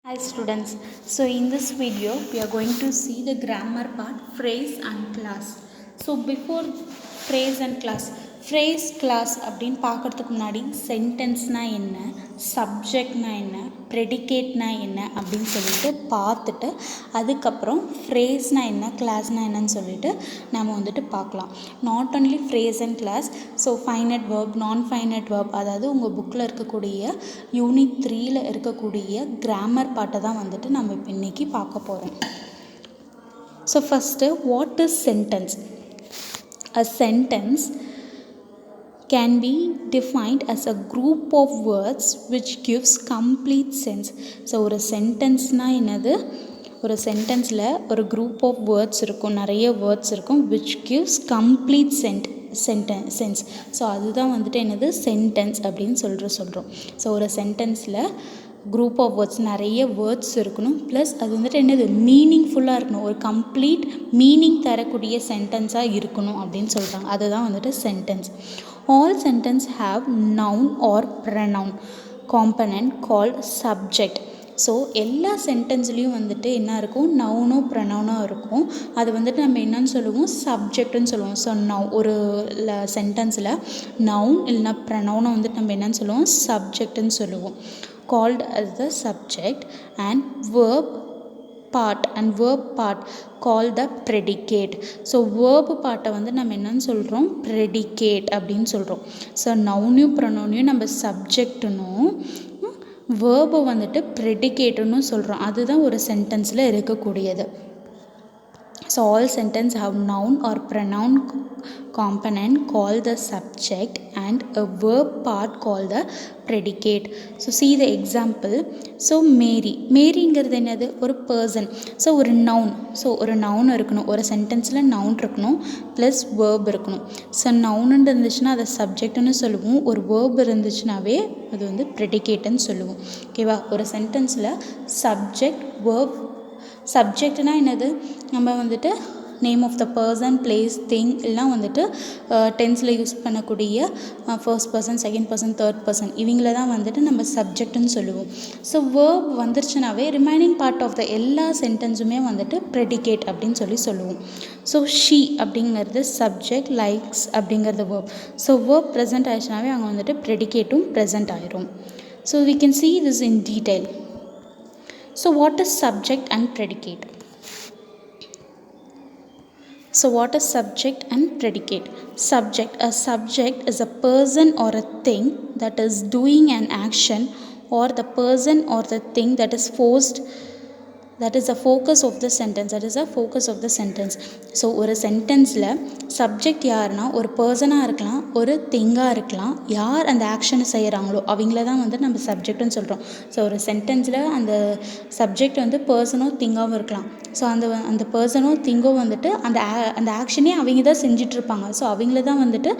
Hi students, so in this video we are going to see the grammar part, phrase and class. So before phrase class அப்படின்னு பார்க்கறதுக்கு முன்னாடி சென்டென்ஸ்னா என்ன, சப்ஜெக்ட்னா என்ன, ப்ரெடிகேட்னா என்ன அப்படின்னு சொல்லிட்டு பார்த்துட்டு அதுக்கப்புறம் ஃப்ரேஸ்னா என்ன, கிளாஸ்னா என்னன்னு சொல்லிட்டு நம்ம வந்துட்டு பார்க்கலாம். Not only phrase and clause, so finite verb, non finite verb, அதாவது உங்கள் புக்கில் இருக்கக்கூடிய யூனிட் 3ல் இருக்கக்கூடிய கிராமர் பாட்டை தான் வந்துட்டு நம்ம இப்போ இன்றைக்கி பார்க்க போகிறோம். So first, what is sentence? A sentence can be defined as a group of words which gives complete sense. So ஒரு சென்டென்ஸ்னால் என்னது? ஒரு சென்டென்ஸில் ஒரு குரூப் ஆஃப் வேர்ட்ஸ் இருக்கும், நிறைய வேர்ட்ஸ் இருக்கும், which gives complete sense. So அதுதான் வந்துட்டு என்னது சென்டென்ஸ் அப்படின்னு சொல்கிறோம். ஸோ ஒரு சென்டென்ஸில் குரூப் ஆஃப் வேர்ட்ஸ், நிறைய வேர்ட்ஸ் இருக்கணும், ப்ளஸ் அது வந்துட்டு என்னது மீனிங்ஃபுல்லாக இருக்கணும், ஒரு கம்ப்ளீட் மீனிங் தரக்கூடிய சென்டென்ஸாக இருக்கணும் அப்படின்னு சொல்கிறாங்க. அதுதான் வந்துட்டு sentence. All sentence have noun R pronoun component called subject. So எல்லா சென்டென்ஸ்லேயும் வந்துட்டு என்ன இருக்கும்? நவுனோ ப்ரனவுனோ இருக்கும். அது வந்துட்டு நம்ம என்னன்னு சொல்லுவோம்? சப்ஜெக்ட்னு சொல்லுவோம். ஸோ ஒரு சென்டென்ஸில் நவுன் இல்லைனா ப்ரனவுனை வந்துட்டு நம்ம என்னன்னு சொல்லுவோம்? சப்ஜெக்ட்னு சொல்லுவோம். Called as the subject, and verb part called the predicate. So verb பார்ட்டை வந்து நம்ம என்னன்னு சொல்கிறோம்? predicate அப்படின்னு சொல்கிறோம். ஸோ நவுனையும் ப்ரொனவுனையும் நம்ம சப்ஜெக்ட்னும் வேர்பை வந்துட்டு ப்ரெடிகேட்டுன்னு சொல்கிறோம். அதுதான் ஒரு சென்டென்ஸில் இருக்கக்கூடியது. So all sentence have noun or pronoun component called the subject and a verb part called the predicate. So see the example. So மேரிங்கிறது என்னது? ஒரு பர்சன். ஸோ ஒரு நவுன். ஸோ ஒரு நவுன் இருக்கணும், ஒரு சென்டென்ஸில் நவுன் இருக்கணும் ப்ளஸ் வேர்ப் இருக்கணும். So நவுன்னு இருந்துச்சுன்னா அதை சப்ஜெக்ட்னு சொல்லுவோம், ஒரு வேர்ப் இருந்துச்சுனாவே அது வந்து ப்ரெடிகேட்டுன்னு சொல்லுவோம். ஓகேவா? ஒரு சென்டென்ஸில் சப்ஜெக்ட், வேர்ப். சப்ஜெக்ட்னா என்னது? நம்ம வந்துட்டு name of the person, place, thing எல்லாம் வந்துட்டு டென்ஸில் யூஸ் பண்ணக்கூடிய first person, second person, third person இவங்கள தான் வந்துட்டு நம்ம சப்ஜெக்ட்னு சொல்லுவோம். ஸோ வேர்ப் வந்துருச்சுனாவே ரிமைனிங் பார்ட் ஆஃப் த எல்லா சென்டென்ஸுமே வந்துட்டு ப்ரெடிகேட் அப்படின்னு சொல்லுவோம். ஸோ ஷீ அப்படிங்கிறது சப்ஜெக்ட், லைக்ஸ் அப்படிங்கிறது வேர்ப். ஸோ வேர்ப் ப்ரெசென்ட் ஆயிடுச்சுனாவே அங்கே வந்துட்டு ப்ரெடிகேட்டும் ப்ரெசென்ட் ஆயிரும். So we can see this in detail. So what is subject and predicate? So what is subject and predicate? A subject is a person or a thing that is doing an action, or the person or the thing that is forced. That is the focus of the sentence. So ஒரு சென்டென்ஸில் subject யாருன்னா ஒரு பர்சனாக இருக்கலாம், ஒரு திங்காக இருக்கலாம். யார் அந்த ஆக்ஷனை செய்கிறாங்களோ அவங்கள தான் வந்து நம்ம சப்ஜெக்ட்னு சொல்கிறோம். ஸோ ஒரு சென்டென்ஸில் அந்த சப்ஜெக்ட் வந்து பர்சனோ திங்காகவும் இருக்கலாம். ஸோ அந்த பர்சனோ திங்கோ வந்துட்டு அந்த ஆக்ஷனே அவங்க தான் செஞ்சிட்ருப்பாங்க. ஸோ அவங்கள தான் வந்துட்டு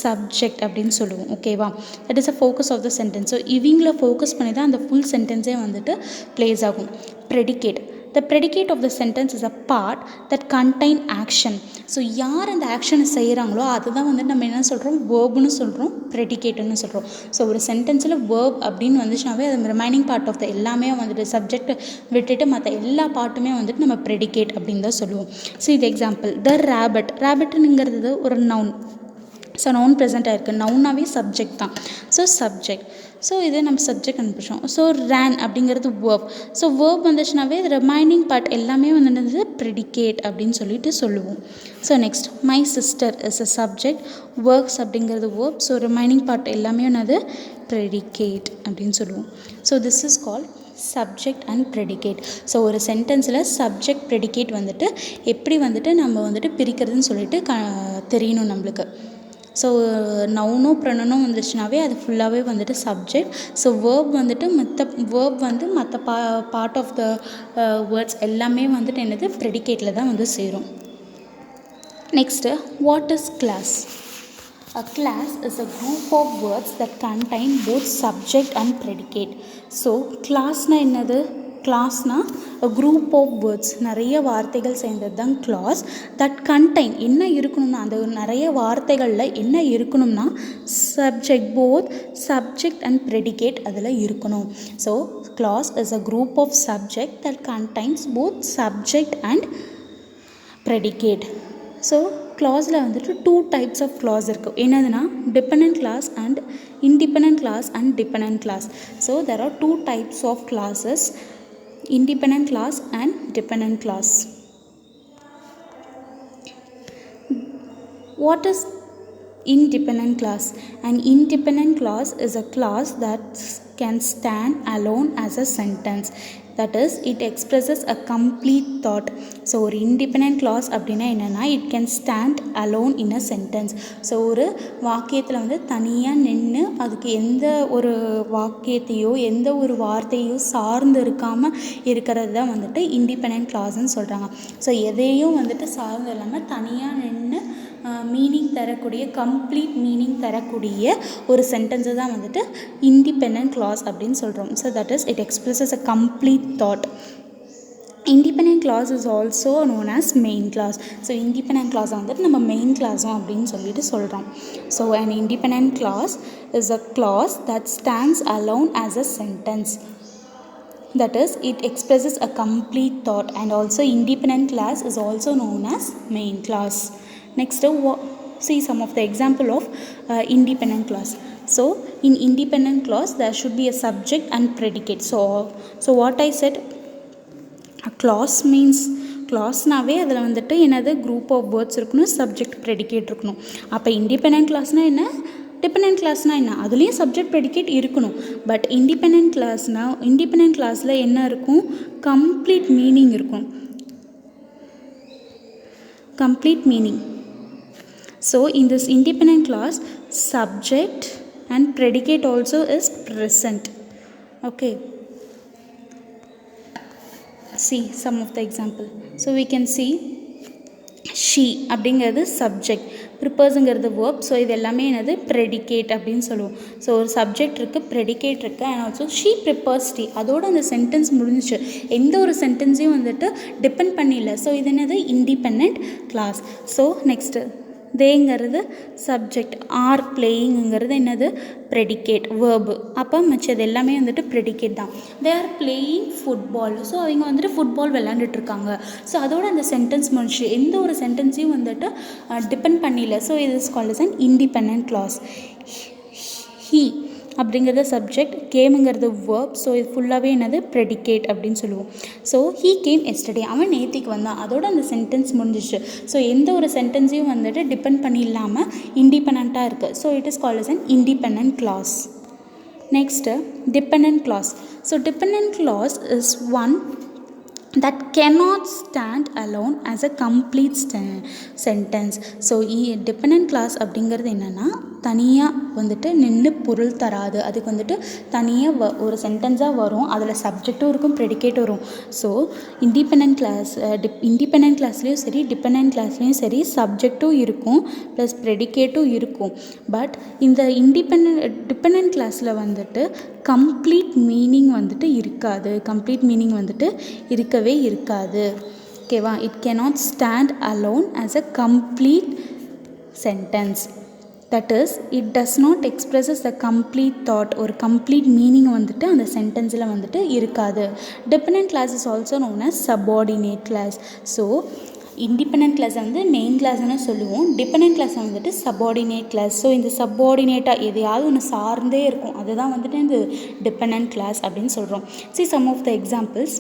சப்ஜெக்ட் அப்படின்னு சொல்லுவோம். ஓகேவா? That is a focus of the sentence. So இவங்கள ஃபோக்கஸ் பண்ணி தான் அந்த ஃபுல் சென்டென்ஸே வந்துட்டு ப்ளேஸ் ஆகும். Predicate. The predicate of the sentence is a part that contain action. So யார் அந்த ஆக்ஷனை செய்கிறாங்களோ அதுதான் வந்து நம்ம என்ன சொல்கிறோம்? வேர்ப்னு சொல்கிறோம், ப்ரெடிகேட்டுன்னு சொல்கிறோம். ஸோ ஒரு சென்டென்ஸில் வேர்ப் அப்படின்னு வந்துச்சுனாவே அது ரிமைனிங் பார்ட் ஆஃப் த எல்லாமே வந்துட்டு சப்ஜெக்ட் விட்டுட்டு மற்ற எல்லா பார்ட்டுமே வந்துட்டு நம்ம ப்ரெடிகேட் அப்படின்னு தான் சொல்லுவோம். ஸோ இது எக்ஸாம்பிள். த ரேபிட்டுங்கிறது ஒரு நவுன். ஸோ நவுன் ப்ரெசென்ட் ஆகிருக்கு. நவுனாவே சப்ஜெக்ட் தான். So subject. ஸோ இதே நம்ம சப்ஜெக்ட் அனுப்பிச்சோம். ஸோ ரேன் அப்படிங்கிறது வேர்ப். ஸோ வேர்ப் வந்துச்சுனாவே ரிமைனிங் பார்ட் எல்லாமே வந்துட்டு ப்ரெடிகேட் அப்படின்னு சொல்லிட்டு சொல்லுவோம். So next, my sister is a subject, works அப்படிங்கிறது வேர்ப். ஸோ ரிமைனிங் பார்ட் எல்லாமே என்னது? ப்ரெடிகேட் அப்படின்னு சொல்லுவோம். So this is called subject and predicate. So ஒரு சென்டென்ஸில் சப்ஜெக்ட், ப்ரெடிகேட் வந்துட்டு எப்படி வந்துட்டு நம்ம வந்துட்டு பிரிக்கிறதுன்னு சொல்லிட்டு தெரியணும் நம்மளுக்கு. ஸோ நவுனோ ப்ரொனவுனோ வந்துச்சுனாவே அது ஃபுல்லாகவே வந்துட்டு சப்ஜெக்ட். ஸோ வேர்ப் வந்துட்டு மற்ற பார்ட் ஆஃப் த வேர்ட்ஸ் எல்லாமே வந்துட்டு என்னது? ப்ரெடிகேட்டில் தான் வந்து சேரும். Next, what is clause? A class is a group of words that contain both subject and predicate. So கிளாஸ்னால் என்னது? கிளாஸ்னால் a group of words, நிறைய வார்த்தைகள் சேர்ந்தது தான் clause. that contain என்ன இருக்கணும்னா அந்த நிறைய வார்த்தைகளில் என்ன இருக்கணும்னா subject, both subject and predicate அதில் இருக்கணும். so clause is a group of subject that contains both subject and predicate. So clauseல வந்துட்டு 2 types of clause இருக்குது. என்னதுன்னா dependent clause and independent clause and dependent clause. so there are 2 types of clauses, independent clause and dependent clause. What is independent clause? An independent clause is a clause that can stand alone as a sentence. that is, it expresses a complete thought. So ஒரு independent clause அப்படின்னா என்னென்னா it can stand alone in a sentence. So ஒரு வாக்கியத்தில் வந்து தனியாக நின்று அதுக்கு எந்த ஒரு வாக்கியத்தையோ எந்த ஒரு வார்த்தையோ சார்ந்து இருக்காமல் இருக்கிறது தான் வந்துட்டு இண்டிபெண்ட் கிளாஸ்ன்னு சொல்கிறாங்க. ஸோ எதையும் வந்துட்டு சார்ந்து இல்லாமல் தனியாக நின்று மீனிங் தரக்கூடிய கம்ப்ளீட் மீனிங் தரக்கூடிய ஒரு சென்டென்ஸை தான் வந்துட்டு இண்டிபெண்ட் கிளாஸ் அப்படின்னு சொல்கிறோம். So that is it expresses a complete thought. independent clause is also known as main clause. So independent clause வந்துட்டு நம்ம மெயின் கிளாஸும் அப்படின்னு சொல்லிட்டு சொல்கிறோம். So an independent clause is a clause that stands alone as a sentence. that is, it expresses a complete thought, and also independent clause is also known as main clause. Next, see some of the example of independent clause. So in independent clause there should be a subject and predicate. So what I said, a clause means clauseனாவே அதில் வந்துட்டு என்னது group of words இருக்கணும், subject predicate இருக்கணும். அப்போ independent கிளாஸ்னால் என்ன, depend கிளாஸ்னால் என்ன, அதுலேயும் subject predicate இருக்கணும். பட் இண்டிபெண்ட் கிளாஸில் என்ன இருக்கும், கம்ப்ளீட் மீனிங் இருக்கும், complete meaning. So in this independent clause, subject and predicate also is present. Okay, see some of the example. So we can see she அப்படிங்கிறது subject, ப்ரிப்பர்ஸுங்கிறது verb. So இது எல்லாமே என்னது predicate அப்படின்னு சொல்லுவோம். ஸோ ஒரு subject இருக்குது, predicate இருக்குது, and also she prepares tea. அதோட அந்த சென்டென்ஸ் முடிஞ்சிச்சு, எந்த ஒரு சென்டென்ஸையும் வந்துட்டு டிபெண்ட் பண்ணிடல. ஸோ இது என்னது இண்டிபெண்ட் கிளாஸ். ஸோ நெக்ஸ்ட்டு தேங்கிறது சப்ஜெக்ட், ஆர் பிளேயிங்கிறது என்னது ப்ரெடிகேட் வேர்பு. அப்போ மிச்சது எல்லாமே வந்துட்டு ப்ரெடிகேட் தான். They are playing football. So அவங்க வந்துட்டு ஃபுட்பால் விளாண்டுட்ருக்காங்க. ஸோ அதோட அந்த சென்டென்ஸ் முடிச்சு, எந்த ஒரு சென்டென்ஸையும் வந்துட்டு டிபெண்ட் பண்ணிடல. ஸோ இது is called as an independent clause. He அப்படிங்கிறது சப்ஜெக்ட், கேமுங்கிறது வேர்ப். ஸோ இது ஃபுல்லாகவே என்னது ப்ரெடிகேட் அப்படின்னு சொல்லுவோம். ஸோ ஹீ கேம் எஸ்டர்டே, அவன் நேத்திக்கு வந்தான், அதோட அந்த சென்டென்ஸ் முடிஞ்சிச்சு. ஸோ எந்த ஒரு சென்டென்ஸையும் வந்துட்டு டிபெண்ட் பண்ணி இல்லாமல் இண்டிபெண்ட்டாக இருக்குது. So it is called as an independent clause. Next depend clause. So depend clause is one that cannot stand alone as a complete sentence. So depend clause அப்படிங்கிறது என்னென்னா தனியாக வந்துட்டு நின்று பொருள் தராது. அதுக்கு வந்துட்டு தனியாக ஒரு சென்டென்ஸாக வரும், அதில் சப்ஜெக்டும் இருக்கும், ப்ரெடிகேட்டும் வரும். ஸோ இண்டிபெண்ட் கிளாஸ்லேயும் சரி டிபெண்ட் கிளாஸ்லேயும் சரி சப்ஜெக்டும் இருக்கும் ப்ளஸ் ப்ரெடிகேட்டும் இருக்கும். பட் இந்த டிபெண்ட் கிளாஸில் வந்துட்டு கம்ப்ளீட் மீனிங் வந்துட்டு இருக்காது, கம்ப்ளீட் மீனிங் வந்துட்டு இருக்கவே இருக்காது. ஓகேவா, it cannot stand alone as a complete sentence. that is, it does not expresses the complete thought, ஒரு complete meaning வந்துட்டு அந்த சென்டென்ஸில் வந்துட்டு இருக்காது. dependent class is also known as subordinate class. So independent கிளாஸை வந்து மெயின் கிளாஸ்ன்னு சொல்லுவோம், டிபெண்ட் கிளாஸை வந்துட்டு சப்பார்டினேட் கிளாஸ். ஸோ இந்த சப்பார்டினேட்டாக எதையாவது ஒன்று சார்ந்தே இருக்கும், அதுதான் வந்துட்டு இந்த டிபெண்ட் கிளாஸ் அப்படின்னு சொல்கிறோம். see some of the examples.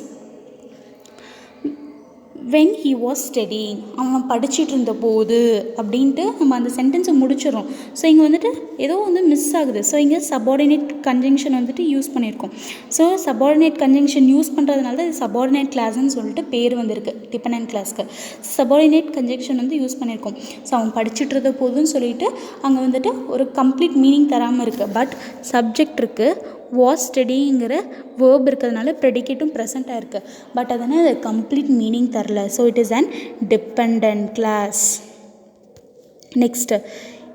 when he was studying, அவன் படிச்சுட்டு இருந்த போது அப்படின்ட்டு நம்ம அந்த சென்டென்ஸை முடிச்சிடறோம். ஸோ இங்கே வந்துட்டு ஏதோ வந்து மிஸ் ஆகுது. ஸோ இங்கே சப்பார்டினேட் கன்ஜங்ஷன் வந்துட்டு யூஸ் பண்ணியிருக்கோம். ஸோ சப்பார்டினேட் கன்ஜங்ஷன் யூஸ் பண்ணுறதுனால தான் இது சப்பார்டினேட் கிளாஸ்ன்னு சொல்லிட்டு பேர் வந்திருக்கு டிபெண்ட் கிளாஸ்க்கு. சப்பார்டினேட் கன்ஜங்ஷன் வந்து யூஸ் பண்ணியிருக்கோம். ஸோ அவன் படிச்சுட்டு இருந்த போதுன்னு சொல்லிட்டு அங்கே வந்துட்டு ஒரு கம்ப்ளீட் மீனிங் தராமல் இருக்குது. பட் சப்ஜெக்ட் இருக்குது, வாஸ் ஸ்டடிங்கிற வேர்ப் இருக்கிறதுனால ப்ரெடிகேட்டும் ப்ரெசண்ட்டாக இருக்குது. பட் அதனால் அது கம்ப்ளீட் மீனிங் தரல. So it is an depend clause. Next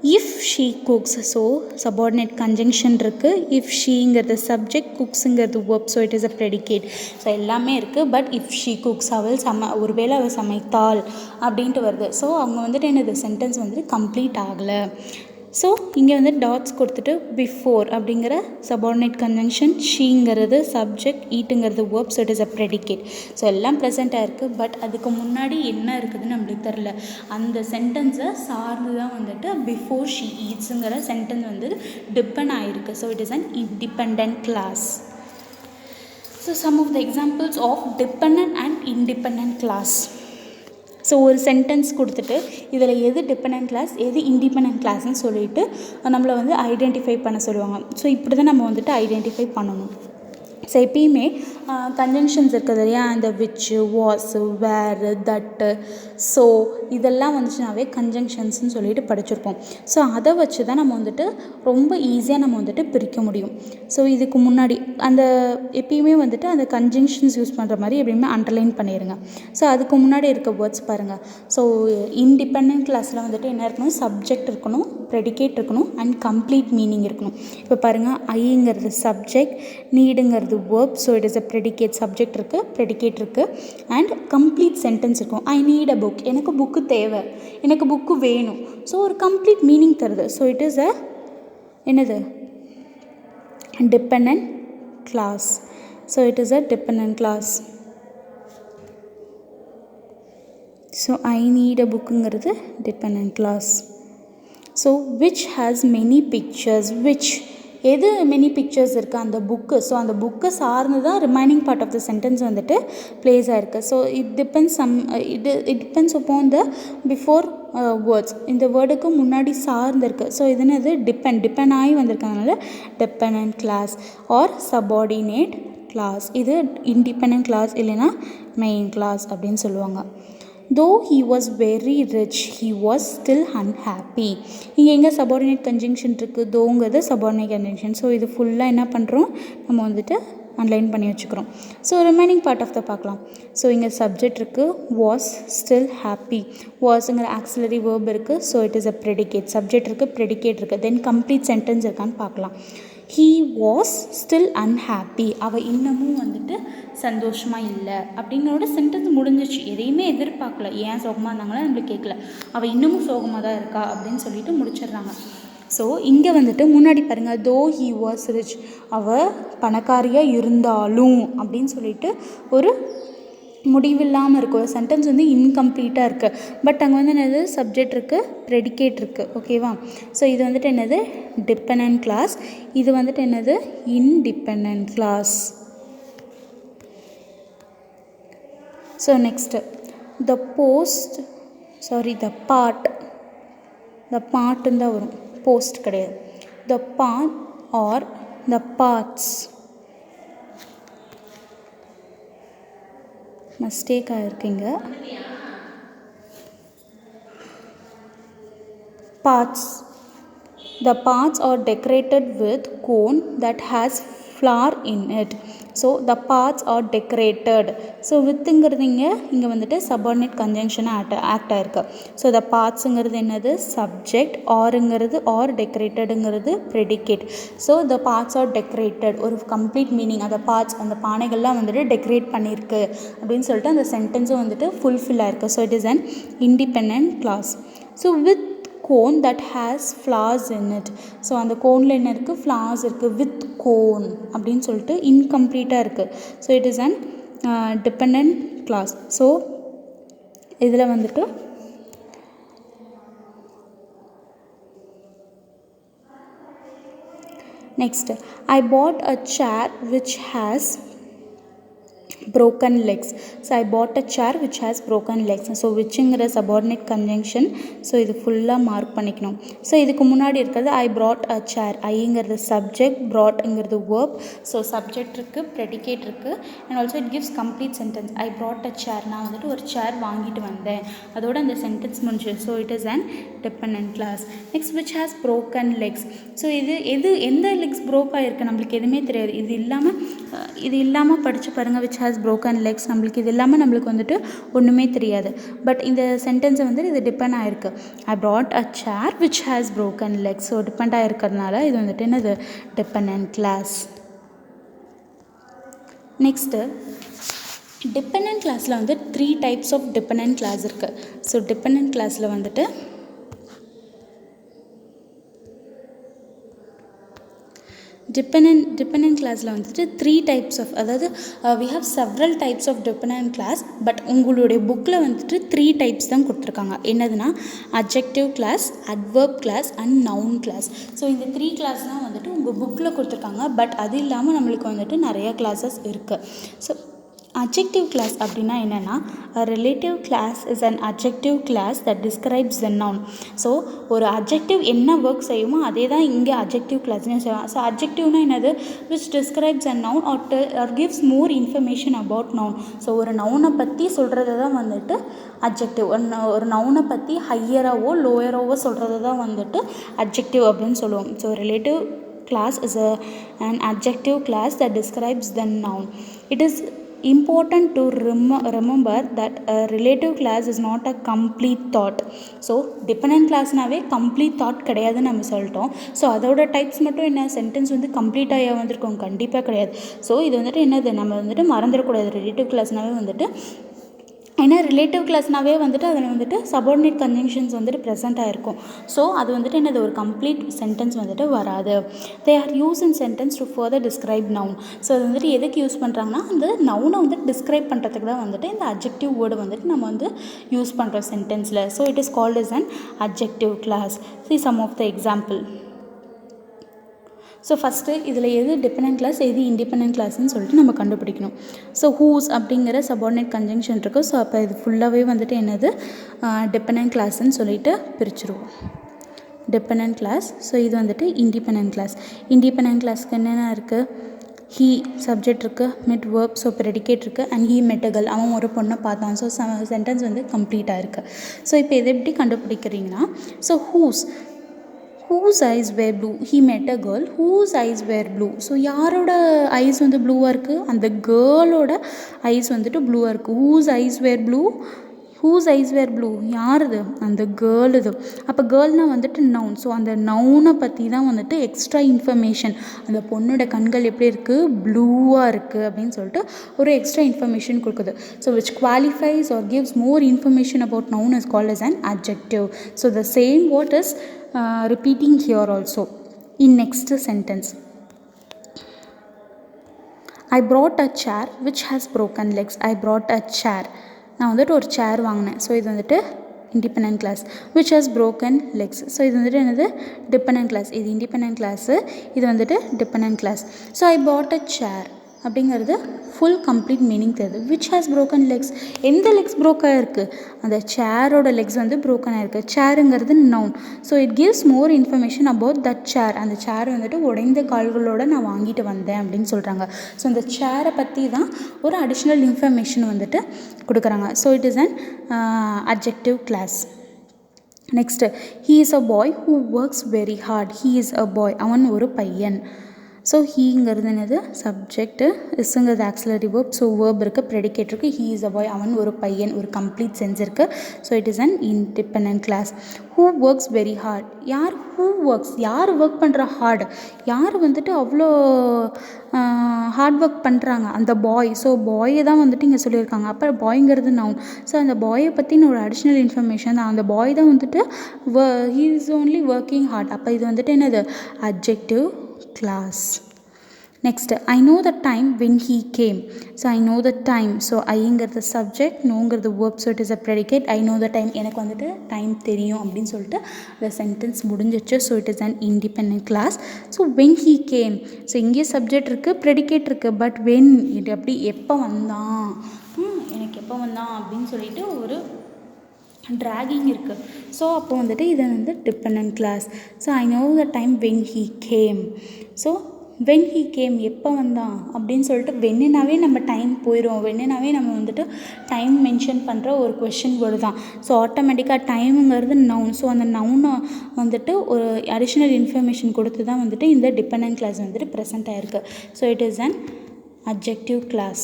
if she cooks, so subordinate conjunction இருக்குது. if sheங்கிறது subject, cooksங்கிறது verb, so it is a predicate. So எல்லாமே இருக்குது. பட் if she cooks, அவள் ஒருவேளை அவள் சமைத்தாள் அப்படின்ட்டு வருது. ஸோ அவங்க வந்துட்டு என்னது சென்டென்ஸ் வந்துட்டு கம்ப்ளீட் ஆகலை. ஸோ இங்கே வந்து டாட்ஸ் கொடுத்துட்டு பிஃபோர் அப்படிங்கிற சபார்டினேட் கன்ஜங்ஷன், ஷீங்கிறது சப்ஜெக்ட், ஈட்டுங்கிறது verb, so it is a predicate. So எல்லாம் ப்ரெசென்ட்டாக இருக்குது. பட் அதுக்கு முன்னாடி என்ன இருக்குதுன்னு நம்மளுக்கு தெரில. அந்த சென்டென்ஸை சார்ந்து தான் வந்துட்டு பிஃபோர் ஷீ ஈட்ஸுங்கிற சென்டென்ஸ் வந்து டிபெண்ட் ஆகிருக்கு. So it is an independent clause. So some of the examples of depend and independent clause. So ஒரு சென்டென்ஸ் கொடுத்துட்டு இதில் எது டிபெண்ட் கிளாஸ் எது இண்டிபெண்ட் கிளாஸ்ன்னு சொல்லிட்டு நம்மளை வந்து ஐடென்டிஃபை பண்ண சொல்லுவாங்க. ஸோ இப்படி தான் நம்ம வந்துட்டு ஐடென்டிஃபை பண்ணணும். ஸோ எப்பயுமே கன்ஜங்ஷன்ஸ் இருக்குது இல்லையா, இந்த விச்சு, வாஸ், வேர், தட்டு, ஸோ இதெல்லாம் வந்துச்சுனாவே கன்ஜங்ஷன்ஸ்னு சொல்லிட்டு படிச்சிருப்போம். ஸோ அதை வச்சு தான் நம்ம வந்துட்டு ரொம்ப ஈஸியாக நம்ம வந்துட்டு பிரிக்க முடியும். ஸோ இதுக்கு முன்னாடி அந்த எப்பயுமே வந்துட்டு அந்த கன்ஜங்ஷன்ஸ் யூஸ் பண்ணுற மாதிரி எப்பயுமே அண்டர்லைன் பண்ணிடுங்க. ஸோ அதுக்கு முன்னாடி இருக்க வேர்ட்ஸ் பாருங்கள். ஸோ இண்டிபெண்ட் கிளாஸில் வந்துட்டு என்ன இருக்கணும், சப்ஜெக்ட் இருக்கணும், ப்ரெடிகேட் இருக்கணும் அண்ட் கம்ப்ளீட் மீனிங் இருக்கணும். இப்போ பாருங்கள், ஐங்கிறது subject, நீடுங்கிறது verb, so it is a predicate, subject இருக்குது, predicate இருக்குது and complete sentence இருக்கும். I need a book, எனக்கு புக்கு தேவை, எனக்கு புக்கு வேணும். ஸோ ஒரு கம்ப்ளீட் மீனிங் தருது. ஸோ இட் இஸ் என்னது dependent class. So it is a dependent class. So I need a bookங்கிறது dependent class. So which has many pictures, which எது many pictures இருக்குது அந்த புக்கு. ஸோ அந்த புக்கை சார்ந்து தான் remaining part of the sentence வந்துட்டு ப்ளேஸ் ஆகிருக்கு. So it depends upon the before words. இந்த வேர்டுக்கு முன்னாடி சார்ந்து இருக்குது. ஸோ இது என்னது டிபெண்ட் ஆகி வந்திருக்கனால dependent clause or subordinate clause. இது இண்டிபெண்டன்ட் கிளாஸ் இல்லைன்னா மெயின் கிளாஸ் அப்படின்னு சொல்லுவாங்க. Though he was very rich, he was still unhappy. இங்கே எங்கே சபார்டினேட் கன்ஜங்ஷன் இருக்குது, தோங்கிறது சபார்டினேட் கன்ஜங்ஷன். ஸோ இது ஃபுல்லாக என்ன பண்ணுறோம், நம்ம வந்துட்டு அன்லைன் பண்ணி வச்சுக்கிறோம். So remaining part of the பார்க்கலாம். ஸோ இங்கே சப்ஜெக்ட் இருக்குது, வாஸ், ஸ்டில், ஹாப்பி. வாஸுங்கிற ஆக்சிலரி வேர்ப் இருக்குது. So it is a predicate. Subject இருக்குது, ப்ரெடிகேட் இருக்குது, தென் கம்ப்ளீட் சென்டென்ஸ் இருக்கான்னு பார்க்கலாம். he was still unhappy. அவள் இன்னமும் வந்துட்டு சந்தோஷமாக இல்லை அப்படிங்கிறோட சென்டென்ஸ் முடிஞ்சிச்சு. எதையுமே எதிர்பார்க்கல, ஏன் சோகமாக இருந்தாங்களா நம்மளுக்கு கேட்கல, அவள் இன்னமும் சோகமாக தான் இருக்கா அப்படின்னு சொல்லிட்டு முடிச்சிடுறாங்க. ஸோ இங்கே வந்துட்டு முன்னாடி பாருங்கள், தோ ஹி வாஸ் ரிச், அவள் பணக்காரியாக இருந்தாலும் அப்படின்னு சொல்லிட்டு ஒரு முடிவில்லாமல் இருக்குது. ஒரு சென்டென்ஸ் வந்து இன்கம்ப்ளீட்டாக இருக்குது. பட் அங்கே வந்து என்னது சப்ஜெக்ட் இருக்குது, ப்ரெடிகேட் இருக்குது. ஓகேவா? ஸோ இது வந்துட்டு என்னது டிபெண்டன்ட் கிளாஸ், இது வந்துட்டு என்னது independent clause. So next the பார்ட்டுன்னு தான் வரும், போஸ்ட் கிடையாது. The part or the parts. Mistake ஆகிருக்கீங்க. Parts. The parts are decorated with cone that has flower in it. So the parts are decorated. So withங்கிறது இங்கே வந்துட்டு subordinate conjunction ஆக்ட் ஆகிருக்கு. So the partsங்கிறது என்னது சப்ஜெக்ட், ஆருங்கிறது are, டெக்கரேட்டடுங்கிறது predicate. So the parts are decorated ஒரு complete meaning. அந்த பார்ட்ஸ், அந்த பானைகள்லாம் வந்துட்டு டெக்கரேட் பண்ணியிருக்கு அப்படின்னு சொல்லிட்டு அந்த சென்டென்ஸும் வந்துட்டு ஃபுல்ஃபில் ஆகிருக்கு. So it is an independent class. So with cone that has flowers in it. So அந்த கோனில் என்ன இருக்குது, ஃப்ளவர்ஸ் இருக்குது. வித் கோன் அப்படின்னு சொல்லிட்டு இன்கம்ப்ளீட்டாக இருக்குது. So it is an dependent class. So இதில் வந்துட்டு next, I bought a chair which has broken legs. So I bought a chair which has broken legs. So whichங்கிற subordinate conjunction. So இது ஃபுல்லாக mark பண்ணிக்கணும். So இதுக்கு முன்னாடி இருக்கிறது I brought a chair. ஐங்கிறது subject, brought-ங்கிறது verb. ஸோ சப்ஜெக்ட் இருக்குது, predicate இருக்குது and also it gives complete sentence. I brought a chair, நான் வந்துட்டு ஒரு சேர் வாங்கிட்டு வந்தேன், அதோட அந்த சென்டென்ஸ் முடிஞ்சு. So it is an dependent class. Next which has broken legs. So இது எந்த லெக்ஸ் ப்ரோக் ஆகிருக்கு நம்மளுக்கு எதுவுமே தெரியாது. இது இல்லாமல் இது இல்லாமல் படித்து பாருங்கள், which has broken legs. நம்மளுக்கு இது இல்லாமல் நம்மளுக்கு வந்துட்டு ஒன்றுமே தெரியாது. பட் இந்த சென்டென்ஸை வந்துட்டு இது டிபெண்ட் ஆகிருக்கு. I brought a chair which has broken legs. So depend ஆகிருக்கிறதுனால இது வந்துட்டு என்னது டிபெண்டன்ட் கிளாஸ். நெக்ஸ்ட்டு டிபெண்டன்ட் கிளாஸில் வந்து 3 டைப்ஸ் ஆஃப் டிபெண்டன்ட் கிளாஸ் இருக்குது. ஸோ டிபெண்டன்ட் கிளாஸில் வந்துட்டு டிபெண்டன்ட் கிளாஸில் வந்துட்டு 3 டைப்ஸ் ஆஃப், அதாவது we have several types of dependent class. But உங்களுடைய புக்கில் வந்துட்டு 3 டைப்ஸ் தான் கொடுத்துருக்காங்க. என்னதுன்னா adjective class, adverb class and noun class. So இந்த 3 கிளாஸ் தான் வந்துட்டு உங்கள் புக்கில் கொடுத்துருக்காங்க. பட் அது இல்லாமல் நம்மளுக்கு வந்துட்டு நிறைய கிளாஸஸ் இருக்குது. ஸோ adjective class அப்படின்னா என்னென்னா a relative class is an adjective class that describes the noun. So ஒரு adjective என்ன ஒர்க் செய்யுமோ அதே தான் இங்கே adjective classனே சொல்லலாம். ஸோ adjectiveனா என்னது, which describes a noun or gives more information about noun. So ஒரு நவுனை பற்றி சொல்கிறது தான் வந்துட்டு adjective. ஒரு நவுனை பற்றி ஹையராகவோ லோயராகவோ சொல்கிறது தான் வந்துட்டு adjective அப்படின்னு சொல்லுவோம். So relative class is an adjective class that describes the noun. It is important to remember that a relative class is not a complete thought. So dependent கிளாஸ்னாவே கம்ப்ளீட் தாட் கிடையாதுன்னு நம்ம சொல்லிட்டோம். ஸோ அதோட types மட்டும் என்ன, sentence வந்து கம்ப்ளீட்டாக வந்திருக்கோம் கண்டிப்பாக கிடையாது. ஸோ இது வந்துட்டு என்னது, நம்ம வந்துட்டு மறந்துடக்கூடாது. ரிலேட்டிவ் கிளாஸ்னாவே வந்துட்டு ஏன்னா ரிலேட்டிவ் கிளாஸ்னாவே வந்துட்டு அதில் வந்துட்டு சபார்டினேட் கன்ஜங்ஷன்ஸ் வந்துட்டு ப்ரெசென்ட் ஆகிருக்கும். ஸோ அது வந்துட்டு என்னது, ஒரு கம்ப்ளீட் சென்டென்ஸ் வந்துட்டு வராது. They are use in sentence to further describe noun. So அது வந்துட்டு எதுக்கு யூஸ் பண்ணுறாங்கன்னா அந்த நவுனை வந்துட்டு டிஸ்கிரைப் பண்ணுறதுக்கு தான் வந்துட்டு இந்த அட்ஜெக்டிவ் வேர்டு வந்துட்டு நம்ம வந்து யூஸ் பண்ணுறோம் சென்டென்ஸில். So it is called as an adjective class. See some of the example. So first இதில் எது டிபெண்டன்ட் கிளாஸ் எது இண்டிபெண்டன்ட் கிளாஸ்ன்னு சொல்லிட்டு நம்ம கண்டுபிடிக்கணும். ஸோ ஹூஸ் அப்படிங்கிற சபார்டினேட் கன்ஜங்ஷன் இருக்குது. ஸோ அப்போ இது ஃபுல்லாகவே வந்துட்டு என்னது டிபெண்டன்ட் கிளாஸ்ன்னு சொல்லிட்டு பிரிச்சுருவோம். Dependent class. ஸோ இது வந்துட்டு இண்டிபெண்டன்ட் கிளாஸ். இண்டிபெண்டன்ட் கிளாஸ்க்கு என்னென்ன இருக்குது, ஹீ சப்ஜெக்ட் இருக்குது, மெட் வேர்ப், ஸோ ப்ரெடிகேட் இருக்குது, அண்ட் ஹீ மெட் அ கேர்ள், அவன் ஒரு பொண்ணை பார்த்தான். ஸோ சென்டென்ஸ் வந்து கம்ப்ளீட்டாக இருக்குது. ஸோ இப்போ இதை எப்படி கண்டுபிடிக்கிறீங்கன்னா, so whose eyes were blue, he met a girl whose eyes were blue. So யாரோட ஐஸ் வந்து ப்ளூவாக இருக்குது, அந்த கேர்ளோட ஐஸ் வந்துட்டு ப்ளூவாக இருக்குது. whose eyes were blue, whose eyes were blue, யாருது, அந்த கேர்ள் இது. அப்போ கேர்ள்னால் வந்துட்டு நவுன். ஸோ அந்த நவுனை பற்றி தான் வந்துட்டு எக்ஸ்ட்ரா இன்ஃபர்மேஷன், அந்த பொண்ணோட கண்கள் எப்படி இருக்குது, ப்ளூவாக இருக்குது அப்படின்னு சொல்லிட்டு ஒரு எக்ஸ்ட்ரா இன்ஃபர்மேஷன் கொடுக்குது. So which qualifies or gives more information about noun is called as an adjective. So the same word is repeating here also in next sentence. I brought a chair which has broken legs. I brought a chair. நான் வந்துட்டு ஒரு சேர் வாங்கினேன். So இது வந்துட்டு independent class. which has broken legs. So இது வந்துட்டு என்னது dependent class. இது இண்டிபெண்டன்ட் கிளாஸு, இது வந்துட்டு dependent class. So I bought a chair அப்படிங்கிறது ஃபுல் கம்ப்ளீட் மீனிங் தெரியுது. which has broken legs, எந்த லெக்ஸ் ப்ரோக் ஆகிருக்கு, அந்த சேரோட லெக்ஸ் வந்து ப்ரோக்கன் ஆகிருக்கு. சேருங்கிறது noun. So it gives more information about that chair. அந்த சேர் வந்துட்டு உடைந்த கால்களோடு நான் வாங்கிட்டு வந்தேன் அப்படின்னு சொல்கிறாங்க. ஸோ அந்த சேரை பற்றி தான் ஒரு அடிஷ்னல் இன்ஃபர்மேஷன் வந்துட்டு கொடுக்குறாங்க. So it is an adjective class. Next, he is a boy who works very hard. he is a boy, அவன் ஒரு பையன். ஸோ ஹீங்கிறது என்னது சப்ஜெக்ட்டு, இஸ்ங்கிறது ஆக்சிலரி வேர்ப். ஸோ வேர்ப் இருக்குது, ப்ரெடிகேட் இருக்குது. ஹீ இஸ் அ பாய், அவன் ஒரு பையன், ஒரு கம்ப்ளீட் சென்ஸ் இருக்குது. So it is an independent class. Who works very hard, யார் ஹூ ஒர்க்ஸ், யார் ஒர்க் பண்ணுற ஹார்ட், யார் வந்துட்டு அவ்வளோ ஹார்ட் ஒர்க் பண்ணுறாங்க, அந்த பாய். ஸோ பாயை தான் வந்துட்டு இங்கே சொல்லியிருக்காங்க. அப்போ பாய்ங்கிறது நவுன். ஸோ அந்த பாயை பற்றின ஒரு அடிஷ்னல் இன்ஃபர்மேஷன் தான். அந்த பாய் தான் வந்துட்டு he is only working hard. அப்போ இது வந்துட்டு என்னது adjective class. Next, I know the time when he came. So I know the time. So ஐங்கிறது subject, knowங்கிறது verb. So it is a predicate. I know the time, எனக்கு வந்துட்டு time தெரியும் அப்படின்னு சொல்லிட்டு the sentence முடிஞ்சிச்சு. So it is an independent class. So when he came, so இங்கே subject இருக்குது, predicate இருக்குது. But when இது அப்படி எப்போ வந்தான், எனக்கு எப்போ வந்தான் அப்படின்னு சொல்லிட்டு ஒரு ட்ராகிங் இருக்குது. ஸோ அப்போ வந்துட்டு இதை வந்து dependent class. So I know the time when he came. So when he came எப்போ வந்தான் அப்படின்னு சொல்லிட்டு வென்னுனாவே நம்ம டைம் போயிடும். வென்னுனாவே நம்ம வந்துட்டு டைம் மென்ஷன் பண்ணுற ஒரு கொஷின் வேர்டு தான். ஸோ ஆட்டோமேட்டிக்காக டைமுங்கிறது நவுன். ஸோ அந்த நவுனை வந்துட்டு ஒரு அடிஷ்னல் இன்ஃபர்மேஷன் கொடுத்து தான் வந்துட்டு இந்த டிபெண்டன்ட் கிளாஸ் வந்துட்டு ப்ரெசென்ட் ஆகிருக்கு. So it is an adjective class.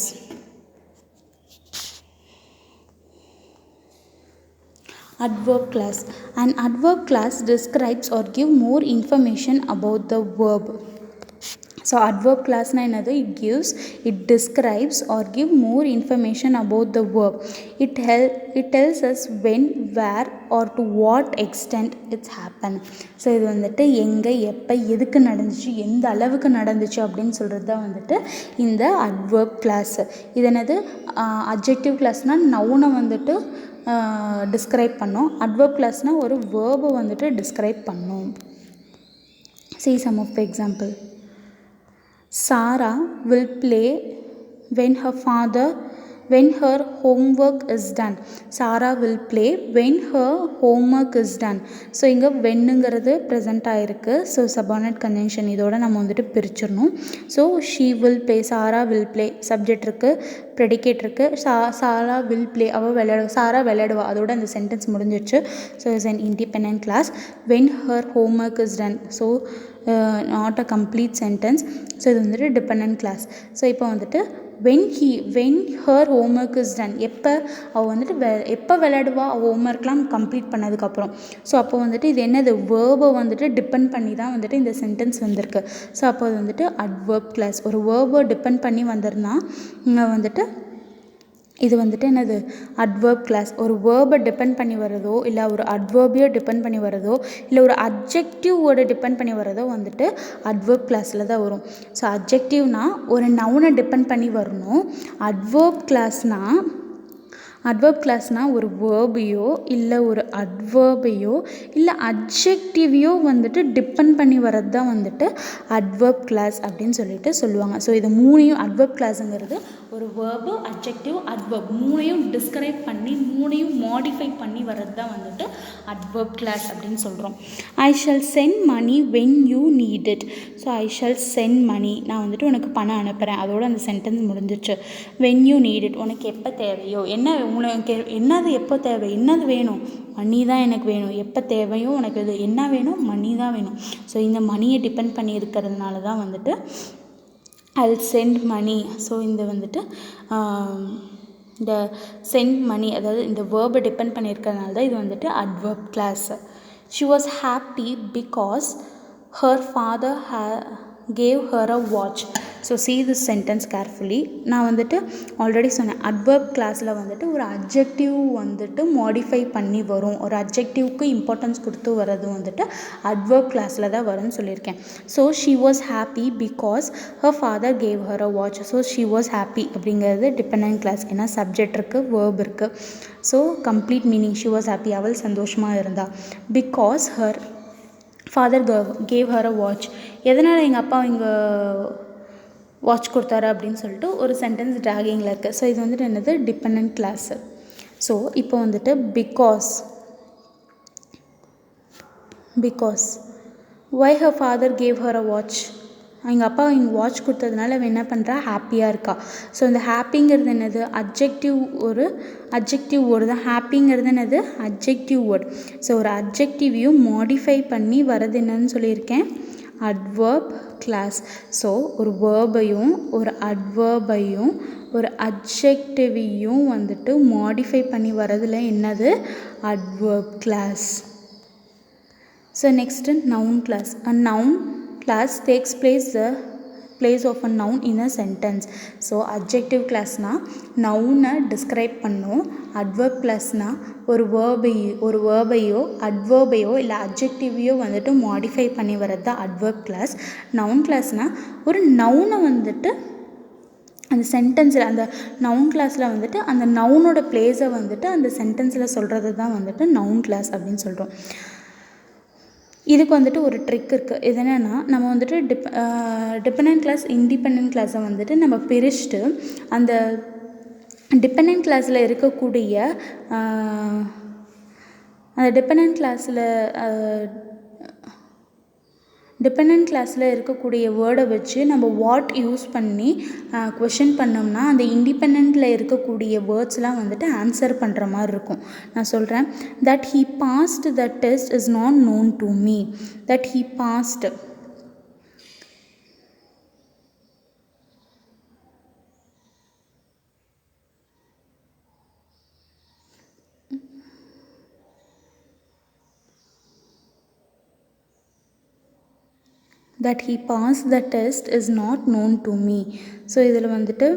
Adverb class. An adverb class describes or give more information about the verb. So adverb class na enadhu, it describes or give more information about the verb. It tells us when, where or to what extent it's happened. So இது வந்துட்டு எங்கே, எப்போ, எதுக்கு நடந்துச்சு, எந்த அளவுக்கு நடந்துச்சு அப்படின்னு சொல்கிறது தான் வந்துட்டு இந்த adverb class. இது என்னது, adjective classனால் நவுனை வந்துட்டு டிஸ்கிரைப் பண்ணோம். adverb classனால் ஒரு வேர்பை வந்துட்டு டிஸ்கிரைப் பண்ணோம். See some of the example. Sarah will play when her homework is done. Sarah will play when her homework is done. So இங்கே வென்னுங்கிறது ப்ரெசென்ட் ஆகிருக்கு. ஸோ சபார்டினேட் கன்ஜங்ஷன் இதோட நம்ம வந்துட்டு பிரிச்சிடணும். So she will play, Sara will play, subject இருக்குது, predicate இருக்குது. Sara will play, அவள் விளையாடுவா, சாரா விளையாடுவா, அதோட அந்த சென்டென்ஸ் முடிஞ்சிடுச்சு. So it's an independent class. When her homework is done, so not a complete sentence. So இது வந்துட்டு டிபெண்டன்ட் கிளாஸ். ஸோ இப்போ வந்துட்டு when her homework is done, எப்போ அவள் வந்துட்டு எப்போ விளையாடுவா, அவள் ஹோம்ஒர்க்லாம் கம்ப்ளீட் பண்ணதுக்கப்புறம். ஸோ அப்போ வந்துட்டு இது என்னது, வேர்பை வந்துட்டு டிபெண்ட் பண்ணி தான் வந்துட்டு இந்த சென்டென்ஸ் வந்திருக்கு. ஸோ அப்போ அது வந்துட்டு அட்வர்ப் கிளாஸ். ஒரு வேர்பை டிபெண்ட் பண்ணி வந்திருந்தா இங்கே வந்துட்டு இது வந்துட்டு என்னது, அட்வர்ப் கிளாஸ். ஒரு வேர்பை டிபெண்ட் பண்ணி வரதோ, இல்லை ஒரு அட்வர்பையோ டிபெண்ட் பண்ணி வரதோ, இல்லை ஒரு அட்ஜெக்டிவ் வேர்டை டிபெண்ட் பண்ணி வரதோ வந்துட்டு அட்வர்ப் கிளாஸில் தான் வரும். ஸோ அட்ஜெக்டிவ்னால் ஒரு நவுனை டிபெண்ட் பண்ணி வரணும். அட்வர்ப் கிளாஸ்னால் ஒரு வேர்பையோ இல்லை ஒரு அட்வர்பையோ இல்லை அட்ஜெக்டிவையோ வந்துட்டு டிபெண்ட் பண்ணி வரது தான் வந்துட்டு அட்வர்ப் கிளாஸ் அப்படின்னு சொல்லிட்டு சொல்லுவாங்க. ஸோ இது மூணையும், அட்வர்ப் கிளாஸுங்கிறது ஒரு வேர்பு, அட்ஜெக்டிவ், அட்வர்ப் மூணையும் டிஸ்கிரைப் பண்ணி, மூணையும் மாடிஃபை பண்ணி வரது தான் வந்துட்டு அட்வர்ப் கிளாஸ் அப்படின்னு சொல்கிறோம். I shall send money when you need it. So I shall send money, நான் வந்துட்டு உனக்கு பணம் அனுப்புகிறேன், அதோட அந்த சென்டென்ஸ் முடிஞ்சிச்சு. வென் யூ நீட் இட், உனக்கு எப்போ தேவையோ, உனக்கு என்னது எப்போ தேவை, என்னது வேணும், மணி தான் எனக்கு வேணும், எப்போ தேவையோ உனக்கு இது என்ன வேணும், மணி தான் வேணும். ஸோ இந்த மணியை டிபெண்ட் பண்ணி இருக்கிறதுனால தான் வந்துட்டு I'll send money. ஸோ இந்த வந்துட்டு இந்த சென்ட் மணி, அதாவது இந்த வேர்பை டிபெண்ட் பண்ணியிருக்கிறதுனால தான் இது வந்துட்டு adverb class. She was happy because her father gave her a watch. So see this sentence carefully. நான் வந்துட்டு ஆல்ரெடி சொன்னேன், அட்வர்ப் கிளாஸில் வந்துட்டு ஒரு அட்ஜெக்டிவ் வந்துட்டு மாடிஃபை பண்ணி வரும், ஒரு அட்ஜெக்டிவ்க்கு இம்பார்ட்டன்ஸ் கொடுத்து வர்றது வந்துட்டு அட்வர்ப் கிளாஸில் தான் வரும்னு சொல்லியிருக்கேன். So she was happy because her father gave her a watch. So she was happy அப்படிங்கிறது டிபெண்டன்ட் கிளாஸ். ஏன்னா சப்ஜெக்ட் இருக்குது, வேர்ப் இருக்குது. So complete meaning she was happy, அவள் சந்தோஷமாக இருந்தா. because her father gave her a watch, எதனால் எங்கள் அப்பா இங்கே வாட்ச் கொடுத்தாரு அப்படின்னு சொல்லிட்டு ஒரு சென்டென்ஸ் ட்ராகிங்கில் இருக்குது. ஸோ இது வந்துட்டு என்னது, டிபெண்டன்ட் கிளாஸு. ஸோ இப்போ வந்துட்டு because why her father gave her a watch, எங்கள் அப்பா இங்கே வாட்ச் கொடுத்ததுனால அவன் என்ன பண்ணுறா, ஹாப்பியாக இருக்கா. ஸோ இந்த ஹாப்பிங்கிறது என்னது, அட்ஜெக்டிவ் வேர்டு தான். ஹாப்பிங்கிறது என்னது, அட்ஜெக்டிவ் வேர்டு. ஸோ ஒரு அட்ஜெக்டிவையும் மாடிஃபை பண்ணி வரது என்னன்னு சொல்லியிருக்கேன், அட்வர்ப் கிளாஸ். ஸோ ஒரு வேர்பையும் ஒரு அட்வர்பையும் ஒரு அட்ஜெக்டிவையும் வந்துட்டு மாடிஃபை பண்ணி வரதில் என்னது, adverb class. So next noun class. A noun class takes place of a noun in a sentence. So adjective கிளாஸ்னால் நவுனை டிஸ்கிரைப் பண்ணும். அட்வர்ப் கிளாஸ்னால் ஒரு வேர்பையோ அட்வர்பையோ இல்லை அட்ஜெக்டிவையோ வந்துட்டு மாடிஃபை பண்ணி வரது தான் அட்வர்ப் கிளாஸ். நவுன் கிளாஸ்னால் ஒரு நவுனை வந்துட்டு அந்த சென்டென்ஸில், அந்த நவுன் கிளாஸில் வந்துட்டு அந்த நவுனோட பிளேஸை வந்துட்டு அந்த சென்டென்ஸில் சொல்கிறது தான் வந்துட்டு நவுன் கிளாஸ் அப்படின்னு சொல்கிறோம். இதுக்கு வந்துட்டு ஒரு ட்ரிக் இருக்குது. இது என்னென்னா, நம்ம வந்துட்டு டிபெண்டன்ட் கிளாஸ், இண்டிபெண்டன்ட் கிளாஸை வந்துட்டு நம்ம பிரிச்சுட்டு அந்த டிபெண்டன்ட் கிளாஸில் இருக்கக்கூடிய அந்த டிபெண்டன்ட் கிளாஸில் இருக்கக்கூடிய வேர்டை வச்சு நம்ம வாட் யூஸ் பண்ணி கொஷின் பண்ணோம்னா அந்த இண்டிபெண்டில் இருக்கக்கூடிய வேர்ட்ஸ்லாம் வந்துட்டு ஆன்சர் பண்ணுற மாதிரி இருக்கும். நான் சொல்கிறேன், that he past the test is not known to me. That he past that he passed the test is not known to me. So இதில் வந்துட்டு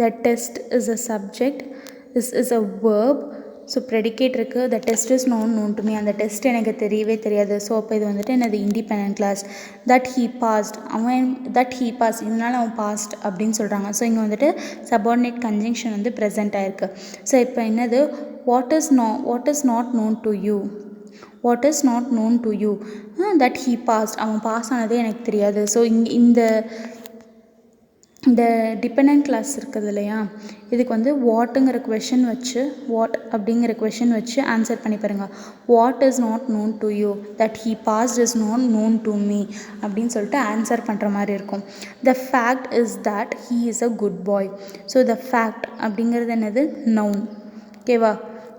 the test is a subject, this is a verb, so predicate இருக்குது, the test is not known to me, அந்த test எனக்கு தெரியவே தெரியாது. So அப்போ இது வந்துட்டு என்னது independent class. That he passed, that he pass, இதனால் அவன் பாஸ்ட் அப்படின்னு சொல்கிறாங்க. ஸோ இங்கே வந்துட்டு சபார்டினேட் கன்ஜங்ஷன் வந்து ப்ரெசென்ட் ஆகிருக்கு. ஸோ இப்போ என்னது what is not known to you, what is not known to you, that he passed, அவன் பாஸ் ஆனதே எனக்கு தெரியாது. ஸோ இந்த டிபெண்டன்ட் கிளாஸ் இருக்குது இல்லையா, இதுக்கு வந்து வாட்டுங்கிற கொஷின் வச்சு, வாட் அப்படிங்கிற கொஷின் வச்சு ஆன்சர் பண்ணி பாருங்கள். What is not known to you, that he past is not known to me அப்படின்னு சொல்லிட்டு ஆன்சர் பண்ணுற மாதிரி இருக்கும். The fact is that he is a good boy. So the fact அப்படிங்கிறது என்னது நவுன். ஓகேவா?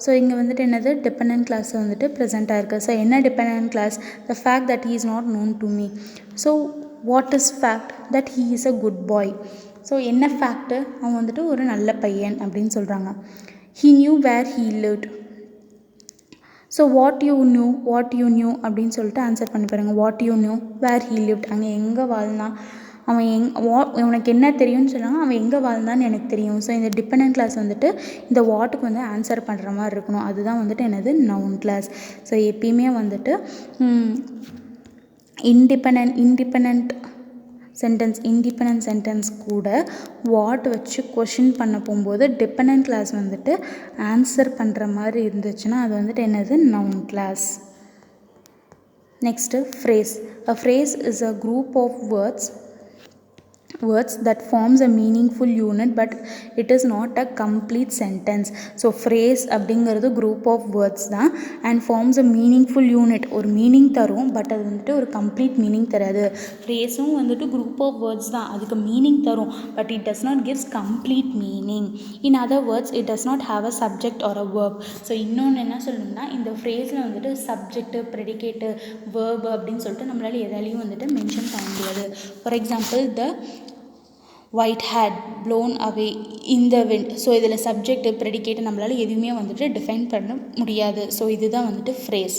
ஸோ இங்கே வந்துட்டு என்னது டிபெண்டன்ட் கிளாஸ் வந்துட்டு ப்ரெசென்ட் ஆகிருக்கு. ஸோ என்ன dependent class? The fact that he is not known to me. So what is fact? That he is a good boy. So என்ன ஃபேக்ட்டு? அவன் வந்துட்டு ஒரு நல்ல பையன் அப்படின்னு சொல்கிறாங்க. He knew where he lived. So what you knew அப்படின்னு சொல்லிட்டு ஆன்சர் பண்ணி பாருங்க. What you knew where he lived, அங்கே எங்கே வாழ்ந்தான், அவன் உனக்கு என்ன தெரியும்னு சொல்கிறாங்க, அவன் எங்கே வாழ்ந்தான்னு எனக்கு தெரியும். ஸோ இந்த டிபெண்டன்ட் கிளாஸ் வந்துட்டு இந்த வாட்டுக்கு வந்து ஆன்சர் பண்ணுற மாதிரி இருக்கணும். அதுதான் வந்துட்டு என்னது நவுன் கிளாஸ். ஸோ எப்பயுமே வந்துட்டு இண்டிபெண்ட் சென்டென்ஸ் கூட வாட் வச்சு கொஷின் பண்ண போகும்போது டிபெண்டன்ட் கிளாஸ் வந்துட்டு ஆன்சர் பண்ணுற மாதிரி இருந்துச்சுன்னா அது வந்துட்டு என்னது noun class. Next phrase. A phrase is a group of words that forms a meaningful unit but it is not a complete sentence. So phrase அப்படிங்கிறது group of words தான் and forms a meaningful unit, ஒரு meaning தரும் but அது வந்துட்டு ஒரு complete meaning தராது. ஃப்ரேஸும் வந்துட்டு group of words தான், அதுக்கு மீனிங் தரும் but it does not gives complete meaning. In other words it does not have a subject or a verb. So இன்னொன்று என்ன சொல்லணும்னா இந்த ஃப்ரேஸில் வந்துட்டு சப்ஜெக்ட்டு, ப்ரெடிகேட்டு, verb அப்படின்னு சொல்லிட்டு நம்மளால் எதாலையும் வந்துட்டு மென்ஷன் பண்ண முடியாது. For example the white had blown away in the wind. So இதில் சப்ஜெக்ட், ப்ரெடிகேட் நம்மளால் எதுவுமே வந்துட்டு டிஃபைன் பண்ண முடியாது. ஸோ இதுதான் வந்துட்டு ஃப்ரேஸ்.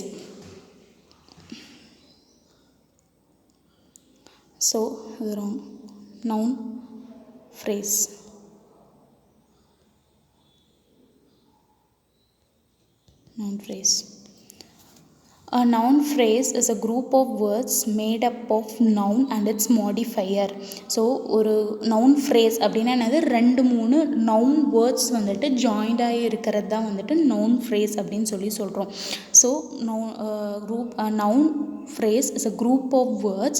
ஸோ இது wrong. Noun, phrase. Noun phrase. A noun phrase is a group of words made up of noun and its modifier. So ஒரு noun phrase அப்படின்னா என்னது, 2-3 noun words வந்துட்டு ஜாயிண்டாகி இருக்கிறது தான் வந்துட்டு noun phrase அப்படின்னு சொல்கிறோம். So noun phrase is a group of words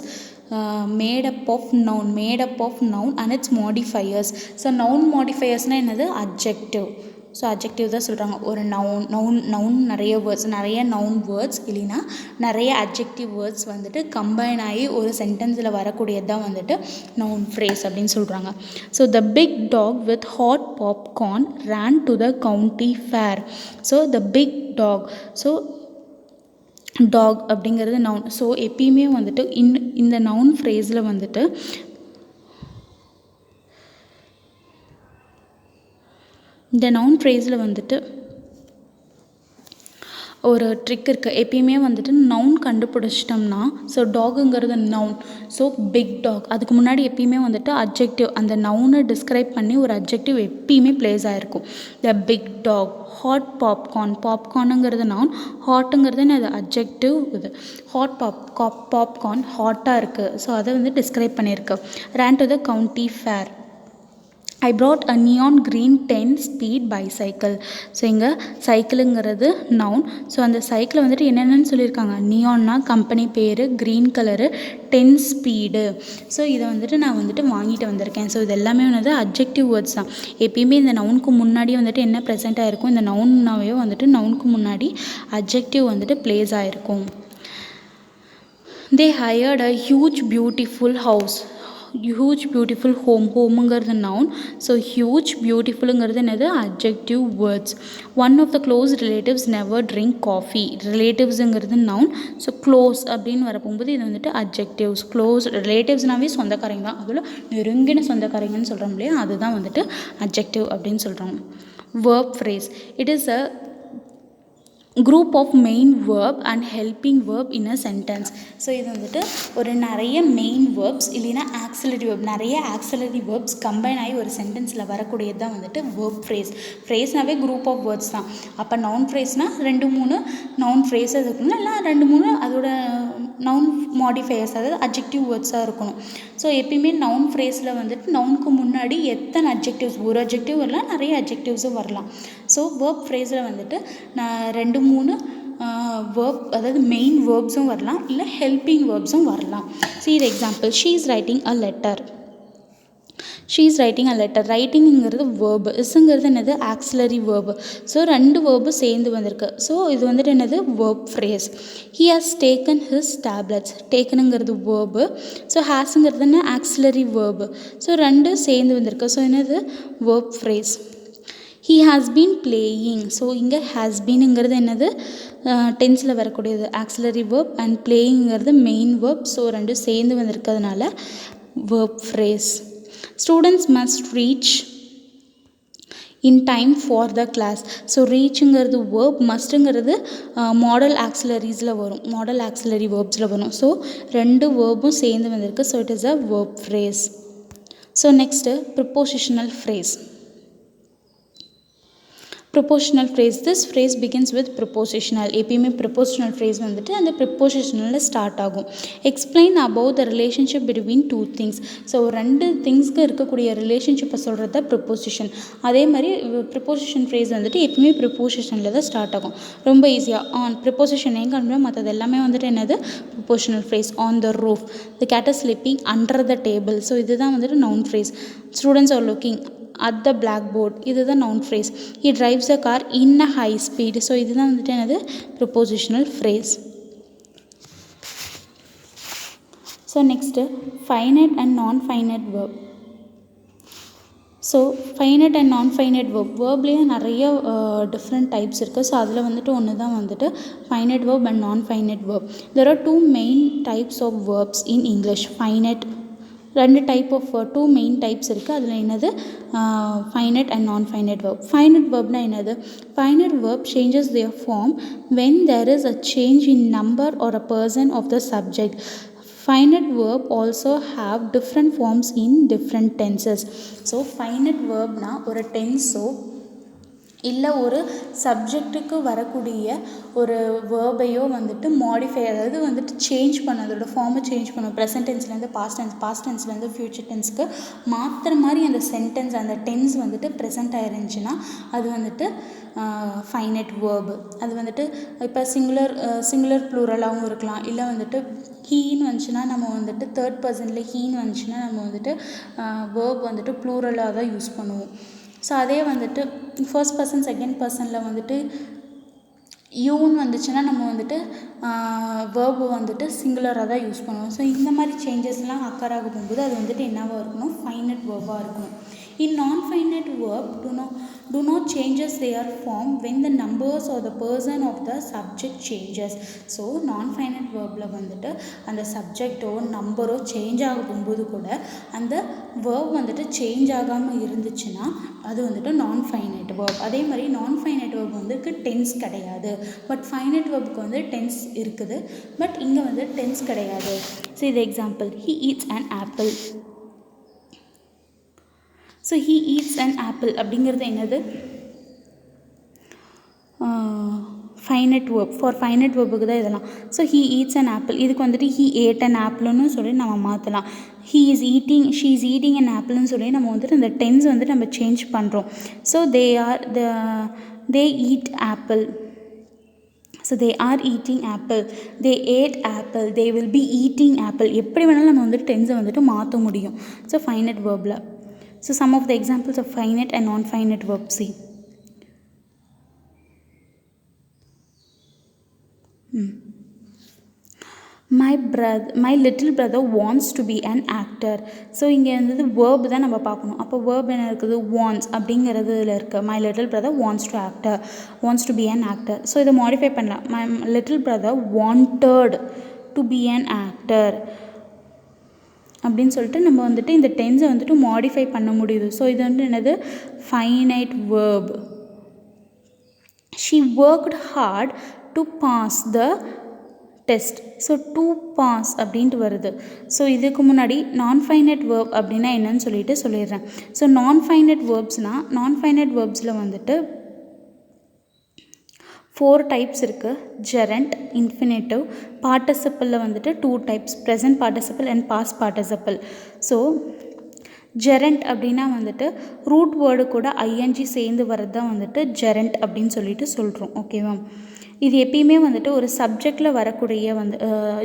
made up of noun and its modifiers. So noun modifiers-னால் என்னது, adjective. ஸோ அட்ஜெக்டிவ் தான் சொல்கிறாங்க. ஒரு நவுன் நிறைய நவுன் வேர்ட்ஸ் இல்லைன்னா நிறைய அட்ஜெக்டிவ் வேர்ட்ஸ் வந்துட்டு கம்பைன் ஆகி ஒரு சென்டென்ஸில் வரக்கூடியது தான் வந்துட்டு நவுன் ஃப்ரேஸ் அப்படின்னு சொல்கிறாங்க. So the big dog with hot popcorn ran to the county fair. So the big dog, so dog அப்படிங்கிறது நவுன். ஸோ எப்பயுமே வந்துட்டு இந்த நவுன் ஃப்ரேஸில் வந்துட்டு இந்த நவுன் ஃப்ரேஸில் வந்துட்டு ஒரு ட்ரிக் இருக்குது. எப்பயுமே வந்துட்டு நவுன் கண்டுபிடிச்சிட்டோம்னா, ஸோ டாகுங்கிறது நவுன், ஸோ பிக் டாக், அதுக்கு முன்னாடி எப்பயுமே வந்துட்டு அட்ஜெக்டிவ், அந்த நவுனை டிஸ்கிரைப் பண்ணி ஒரு அட்ஜெக்டிவ் எப்பயுமே ப்ளேஸ் ஆகிருக்கும். த பிக் டாக், ஹாட் பாப்கார்னுங்கிறது நவுன், ஹாட்டுங்கிறது அது அட்ஜெக்டிவ். இது ஹாட் பாப்கார்ன் ஹாட்டாக இருக்குது, ஸோ அதை வந்து டிஸ்கிரைப் பண்ணியிருக்கு. Ran to the county fair. I brought a neon green 10-speed bicycle. So இங்கே சைக்கிளுங்கிறது நவுன். ஸோ அந்த சைக்கிளை வந்துட்டு என்னென்னு சொல்லியிருக்காங்க, நியான்னா கம்பெனி பேர், க்ரீன் கலரு, 10 ஸ்பீடு. ஸோ இதை வந்துட்டு நான் வந்துட்டு வாங்கிட்டு வந்திருக்கேன். ஸோ இது எல்லாமே வந்து அட்ஜெக்டிவ் வேர்ட்ஸ் தான். எப்பயுமே இந்த நவுனுக்கு முன்னாடி வந்துட்டு என்ன ப்ரெசென்ட் ஆகிருக்கும், இந்த நவுன்னாவே வந்துட்டு நவுனுக்கு முன்னாடி அட்ஜெக்டிவ் வந்துட்டு ப்ளேஸ் ஆகிருக்கும். They hired a huge beautiful house. Huge beautiful ஹோமுங்கிறது நவுன். ஸோ ஹியூஜ் பியூட்டிஃபுல்லுங்கிறது என்னது, adjective words. One of the close relatives never drink coffee. ரிலேட்டிவ்ஸுங்கிறது நவுன். ஸோ க்ளோஸ் அப்படின்னு வரப்போகும்போது இது வந்துட்டு அட்ஜெக்டிவ்ஸ். க்ளோஸ் ரிலேட்டிவ்ஸ்னாவே சொந்தக்காரங்க தான், அதில் நெருங்கின சொந்தக்காரங்கன்னு சொல்கிறோம் இல்லையா, அதுதான் வந்துட்டு அட்ஜெக்டிவ் அப்படின்னு சொல்கிறோம். Verb phrase. It is a group of main verb and helping verb in a sentence. So இது வந்துட்டு ஒரு நிறைய மெயின் வேர்ப்ஸ் இல்லைன்னா ஆக்சிலரி வேர்ப், நிறைய ஆக்சிலரி வேர்ப்ஸ் கம்பைன் ஆகி ஒரு சென்டென்ஸில் வரக்கூடியது தான் வந்துட்டு வேர்ப் ஃப்ரேஸ். ஃப்ரேஸ்னாவே குரூப் ஆஃப் வேர்ட்ஸ் தான். அப்போ நவுன் ஃப்ரேஸ்னால் 2-3 நவுன் ஃப்ரேஸஸ் இருக்கணும், இல்லை 2-3 அதோட நவுன் மாடிஃபையர்ஸ், அதாவது அட்ஜெக்டிவ் வேர்ட்ஸாக இருக்கணும். ஸோ எப்பயுமே நவுன் ஃப்ரேஸில் வந்துட்டு நவுனுக்கு முன்னாடி எத்தனை அட்ஜெக்டிவ்ஸ், ஒரு அட்ஜெக்டிவ் வரலாம், நிறைய அட்ஜெக்டிவ்ஸும் வரலாம். ஸோ வேர்ப் ஃப்ரேஸில் வந்துட்டு நான் 2-3 வேர்ப், அதாவது மெயின் வேர்ப்ஸும் வரலாம், இல்லை ஹெல்பிங் வேர்ப்ஸும் வரலாம். See the example, she is writing a letter. she is writing a letter. ரைட்டிங்கிறது வேர்பு, இஸ்ங்கிறது என்னது ஆக்சிலரி வேர்பு. ஸோ 2 வேர்பு சேர்ந்து வந்திருக்கு. ஸோ இது வந்துட்டு என்னது verb phrase. he has taken his tablets. டேக்கனுங்கிறது வேர்பு. ஸோ ஹேஸுங்கிறது என்ன ஆக்சிலரி வேர்பு. ஸோ 2 சேர்ந்து வந்திருக்கு. ஸோ என்னது verb phrase. he has been playing. ஸோ இங்கே has beenங்கிறது என்னது டென்ஸில் வரக்கூடியது ஆக்சிலரி வேர்ப், அண்ட் பிளேயிங்கிறது மெயின் வேர்ப். ஸோ 2 சேர்ந்து வந்திருக்கிறதுனால verb phrase. Students must reach in time for the class. So ரீச்சுங்கிறது வேர்ப், மஸ்ட்டுங்கிறது மாடல் ஆக்சிலரிஸில் வரும், மாடல் ஆக்சிலரி வேர்ப்ஸில் வரும். ஸோ 2 வேர்பும் சேர்ந்து வந்திருக்கு. So it is a verb phrase. So next prepositional phrase. Prepositional phrase. This phrase begins with prepositional. எப்பயுமே prepositional phrase வந்துட்டு அந்த ப்ரிப்போசிஷனலில் ஸ்டார்ட் ஆகும். Explain about the relationship between 2 things. So 2 திங்ஸ்க்கு இருக்கக்கூடிய ரிலேஷன்ஷிப்பை சொல்கிறது தான் ப்ரிப்போசிஷன். அதே மாதிரி ப்ரிப்போசிஷன் ஃப்ரேஸ் வந்துட்டு எப்பயுமே ப்ரிப்போசிஷனில் தான் ஸ்டார்ட் ஆகும். ரொம்ப ஈஸியாக ஆன் ப்ரிப்போசிஷன் எங்கே அனுப்பினா மற்றது எல்லாமே வந்துட்டு என்னது prepositional phrase. On the roof, the cat is sleeping under the table. So இதுதான் வந்துட்டு noun phrase. Students are looking at the black board, இதுதான் noun phrase. he drives a car in a high speed. So இதுதான் வந்துட்டு என்னது prepositional phrase. So next finite and non finite verb. So finite and non finite verb, வேர்ப்லேயே நிறைய different types இருக்குது. So அதில் வந்துட்டு ஒன்று தான் வந்துட்டு finite verb and non finite verb. there are 2 main types of verbs in English. Finite 2 type of 2 main types இருக்குது. அதில் என்னது finite and non finite verb. Finite வேர்ப்னா என்னது? Finite verb changes their form when there is a change in number or a person of the subject. Finite verb also have different forms in different tenses. So finite verbனா ஒரு டென்ஸோ இல்லை ஒரு சப்ஜெக்ட்டுக்கு வரக்கூடிய ஒரு வேர்பையோ வந்துட்டு modify, அதாவது வந்துட்டு சேஞ்ச் பண்ண, அதோட ஃபார்மை சேஞ்ச் பண்ணும். ப்ரெசன்ட் டென்ஸ்லேருந்து பாஸ்ட் டென்ஸ், பாஸ்ட் டென்ஸ்லேருந்து ஃப்யூச்சர் டென்ஸ்க்கு மாற்றுற மாதிரி அந்த சென்டென்ஸ், அந்த டென்ஸ் வந்துட்டு ப்ரெசென்ட் ஆயிருந்துச்சுன்னா அது வந்துட்டு ஃபைனைட் வேர்பு. அது வந்துட்டு இப்போ சிங்குலர் ப்ளூரலாகவும் இருக்கலாம், இல்லை வந்துட்டு ஹீன்னு வந்துச்சுன்னா நம்ம வந்துட்டு தேர்ட் பர்சனில் ஹீன்னு வந்துச்சுன்னா நம்ம வந்துட்டு வேர்ப் வந்துட்டு ப்ளூரலாக தான் யூஸ் பண்ணுவோம். ஸோ அதே வந்துட்டு ஃபர்ஸ்ட் பர்சன் செகண்ட் பர்சனில் வந்துட்டு யூன்னு வந்துச்சுன்னா நம்ம வந்துட்டு வேர்பு வந்துட்டு சிங்குலராக தான் யூஸ் பண்ணுவோம். ஸோ இந்த மாதிரி சேஞ்சஸ்லாம் அக்கர் ஆக போகும்போது அது வந்துட்டு என்னவாக இருக்கணும்? ஃபைனைட் வேர்பாக இருக்கணும். In non-finite verb do not changes their form when the numbers or the person of the subject changes. So non-finite verbல வந்துட்டு அந்த சப்ஜெக்டோ நம்பரோ சேஞ்ச் ஆகும்போது கூட அந்த வேர்ப் வந்துட்டு சேஞ்ச் ஆகாமல் இருந்துச்சுன்னா அது வந்துட்டு நான்-ஃபைனைட் வேர்ப். அதே மாதிரி நான்-ஃபைனைட் வேர்ப் வந்துட்டு டென்ஸ் கிடையாது, பட் ஃபைனைட் வேர்புக்கு வந்து டென்ஸ் இருக்குது, பட் இங்கே வந்து டென்ஸ் கிடையாது. ஸோ இது example, he eats an apple. So he eats an apple அப்படிங்கிறது என்னது? Finite verb. ஃபார் ஃபைனைட் வேர்புக்கு தான் இதெல்லாம். So he eats an apple, இதுக்கு வந்துட்டு he ate an appleன்னு சொல்லி நம்ம மாற்றலாம். he is eating, she is eating an appleன்னு சொல்லி நம்ம வந்துட்டு அந்த டென்ஸ் வந்துட்டு நம்ம சேஞ்ச் பண்ணுறோம். So they eat apple. So they are eating apple, they ate apple, they will be eating apple. எப்படி வேணாலும் நம்ம வந்துட்டு டென்ஸை வந்துட்டு மாற்ற முடியும். ஸோ ஃபைனைட் வேர்பில். So some of the examples of finite and non-finite verbs. See. My little brother wants to be an actor. So இங்கே வந்து verb தான் நம்ம பார்க்கணும். அப்போ verb என்ன இருக்குது? wants அப்படிங்கிறதுல இருக்குது. My little brother wants to be an actor. So இதை மாடிஃபை பண்ணலாம். My little brother wanted to be an actor அப்படின்னு சொல்லிட்டு நம்ம வந்துட்டு இந்த டென்ஸை வந்துட்டு மாடிஃபை பண்ண முடியுது. ஸோ இது வந்து என்னது? Finite verb. she worked hard to pass the test. So to pass அப்படின்ட்டு வருது. ஸோ இதுக்கு முன்னாடி நான் ஃபைனைட் வேர்ப் அப்படின்னா என்னன்னு சொல்லிடுறேன். ஸோ நான் ஃபைனைட் வேர்ப்ஸில் வந்துட்டு 4 டைப்ஸ் இருக்குது. ஜெரண்ட், இன்ஃபினிட்டிவ், பார்ட்டிசிபிளில் வந்துட்டு 2 types, present participle and past participle. So gerund அப்படின்னா வந்துட்டு ரூட் வேர்டு கூட ஐஎன்ஜி சேர்ந்து வரது தான் வந்துட்டு ஜெரண்ட் அப்படின்னு சொல்லிட்டு சொல்கிறோம். ஓகேவா? இது எப்பயுமே வந்துட்டு ஒரு சப்ஜெக்டில் வரக்கூடிய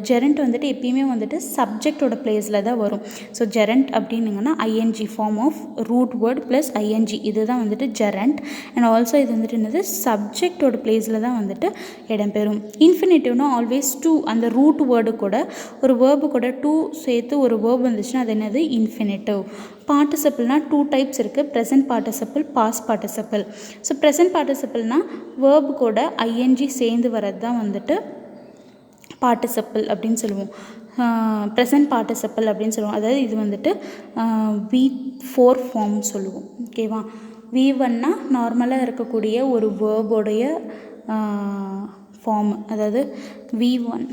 ஜெரண்ட் வந்துட்டு எப்பயுமே வந்துட்டு சப்ஜெக்டோட பிளேஸில் தான் வரும். ஸோ ஜெரண்ட் அப்படின்னுங்கன்னா I N G form of root word plus I N G, இதுதான் வந்துட்டு ஜெரண்ட். அண்ட் ஆல்சோ இது வந்துட்டு என்னது சப்ஜெக்டோட பிளேஸில் தான் வந்துட்டு இடம்பெறும். இன்ஃபினிட்டிவ்னா ஆல்வேஸ் டூ, அந்த ரூட் வேர்டு கூட ஒரு வேர்பு கூட டூ சேர்த்து ஒரு வேர்ப் வந்துச்சுன்னா அது என்னது இன்ஃபினிட்டிவ். பார்ட்டிசிபிள்னா 2 டைப்ஸ் இருக்குது, present participle, past participle. So present பார்ட்டிசிபிள்னா வேர்பு கூட ஐஎன்ஜி சேர்ந்து வரது தான் வந்துட்டு பார்ட்டிசிபிள் அப்படின்னு சொல்லுவோம். ப்ரெசன்ட் பார்ட்டிசிபிள் அப்படின்னு சொல்லுவோம். அதாவது இது வந்துட்டு V4 ஃபார்ம் சொல்லுவோம். ஓகேவா? V1னா நார்மலாக இருக்கக்கூடிய ஒரு வேர்போடைய ஃபார்ம், அதாவது V1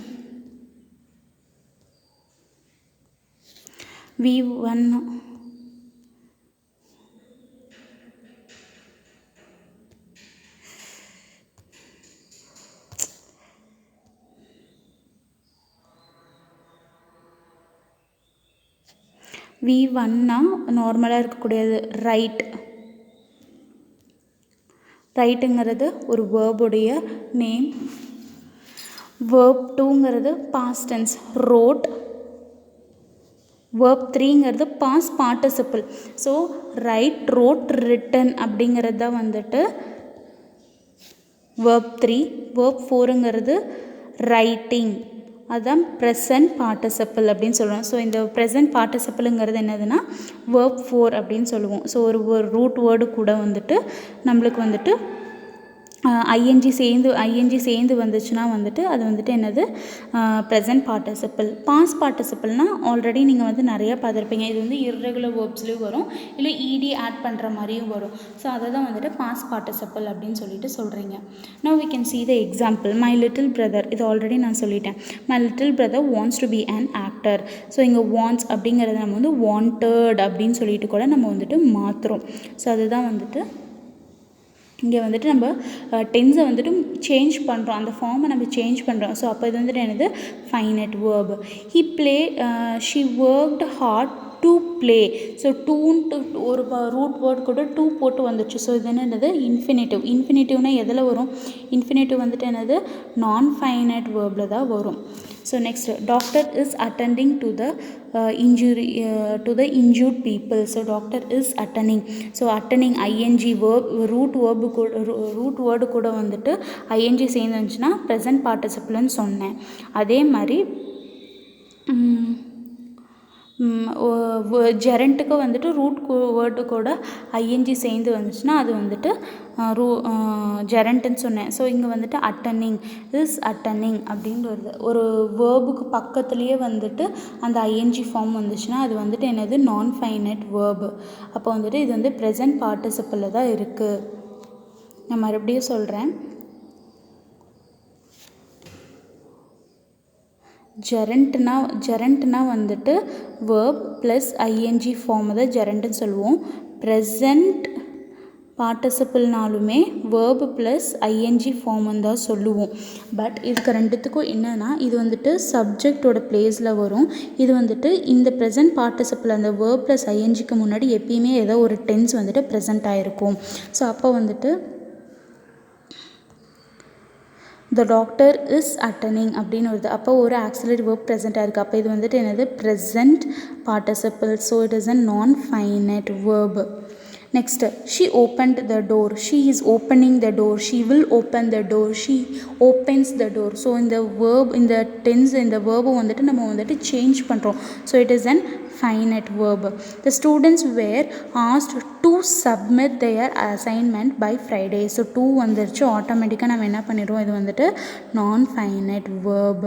V1னா நார்மலாக இருக்கக்கூடியது ரைட்டுங்கிறது ஒரு வேர்புடைய நேம். வேர்ப் 2ங்கிறது பாஸ்ட் டென்ஸ் ரோட். வேர்ப் 3ங்கிறது past participle. So write, wrote, written அப்படிங்கிறது தான் வந்துட்டு வேர்ப் 3. வேர்ப் 4ங்கிறது ரைட்டிங், அதுதான் ப்ரெசன்ட் பார்ட்டிசிபிள் அப்படின்னு சொல்லுவோம். ஸோ இந்த ப்ரெசன்ட் பார்ட்டிசிபிளுங்கிறது என்னதுன்னா வேர்ப் 4 அப்படின்னு சொல்லுவோம். ஸோ ஒரு ரூட் வேர்டு கூட வந்துட்டு நம்மளுக்கு வந்துட்டு ஐஎன்ஜி சேர்ந்து வந்துச்சுன்னா வந்துட்டு அது வந்துட்டு என்னது ப்ரெசன்ட் பார்ட்டிசிபிள். பாஸ்ட் பார்ட்டிசிபிள்னால் ஆல்ரெடி நீங்கள் வந்து நிறையா பார்த்துருப்பீங்க. இது வந்து இர்ரெகுலர் வேர்ப்ஸ்லேயும் வரும், இல்லை இடி ஆட் பண்ணுற மாதிரியும் வரும். ஸோ அதை தான் வந்துட்டு பாஸ்ட் பார்ட்டிசிபிள் அப்படின்னு சொல்லிட்டு சொல்கிறீங்க. Now we can see the example. My little brother, இது ஆல்ரெடி நான் சொல்லிட்டேன். My little brother wants to be an actor. So இங்கே wants அப்படிங்கிறத நம்ம வந்து wanted அப்படின்னு சொல்லிட்டு கூட நம்ம வந்துட்டு மாற்றுறோம். ஸோ அதுதான் வந்துட்டு இங்கே வந்துட்டு நம்ம டென்ஸை வந்துட்டு சேஞ்ச் பண்ணுறோம், அந்த ஃபார்மை நம்ம சேஞ்ச் பண்ணுறோம். ஸோ அப்போ இது வந்துட்டு என்னது finite verb. She worked hard to play. So டூன்ட்டு ஒரு ரூட் வேர்ட் கூட டூ போட்டு வந்துச்சு. ஸோ இது என்னது இன்ஃபினிட்டிவ். இன்ஃபினிட்டிவ்னால் எதில் வரும்? இன்ஃபினிட்டிவ் வந்துட்டு என்னது நான் ஃபைனைட் வேர்பில் தான் வரும். So next, doctor is attending to the injured people. So doctor is attending. So attending ING verb, root word கூட வந்துட்டு ஐஎன்ஜி சேர்ந்து வந்துச்சுன்னா ப்ரெசன்ட் பார்ட்டிசிபிள்னு சொன்னேன். அதே மாதிரி ஜெரண்ட்டுக்கு வந்துட்டு ரூட் வேர்டு கூட ஐஎன்ஜி சேர்ந்து வந்துச்சுன்னா அது வந்துட்டு ஜெரண்ட்டுன்னு சொன்னேன். ஸோ இங்கே வந்துட்டு அட்டெண்டிங் அப்படின்னு வருது. ஒரு வேர்புக்கு பக்கத்துலேயே வந்துட்டு அந்த ஐஎன்ஜி ஃபார்ம் வந்துச்சுன்னா அது வந்துட்டு என்னது நான் ஃபைனைட் வேர்பு. அப்போ வந்துட்டு இது வந்து ப்ரெசன்ட் பார்ட்டிசிபிளில் தான் இருக்குது. நான் மறுபடியும் சொல்கிறேன். ஜெரண்ட்னா வந்துட்டு வேர்ப் ப்ளஸ் ஐஎன்ஜி ஃபார்ம் தான் ஜெரண்ட்டுன்னு சொல்லுவோம். ப்ரெசண்ட் பார்ட்டிசிபிள்னாலுமே வேர்பு ப்ளஸ் ஐஎன்ஜி ஃபார்ம்னு தான் சொல்லுவோம். பட் இதுக்கு ரெண்டுத்துக்கும் என்னென்னா இது வந்துட்டு சப்ஜெக்டோட பிளேஸில் வரும். இது வந்துட்டு இந்த ப்ரெசன்ட் பார்ட்டிசிபிள் அந்த வேர்ப் ப்ளஸ் ஐஎன்ஜிக்கு முன்னாடி எப்பயுமே ஏதோ ஒரு டென்ஸ் வந்துட்டு ப்ரெசண்ட் ஆகிருக்கும். ஸோ அப்போ வந்துட்டு the doctor is attending அப்படின்னு வருது. அப்போ ஒரு ஆக்சிலரி வேர்ப் ப்ரெசென்ட்டாக இருக்குது. அப்போ இது வந்துட்டு என்னது present participle. So it is a non-finite verb. Next, she opened the door. She is opening the door. She will open the door. She opens the door. So இந்த verb, இந்த tense, இந்த verb வந்துட்டு நம்ம வந்துட்டு change பண்ணுறோம். So it is an finite verb. The students were asked to submit their assignment by Friday. So to வந்துருச்சு, ஆட்டோமேட்டிக்காக நம்ம என்ன பண்ணிடுவோம், இது வந்துட்டு non-finite verb.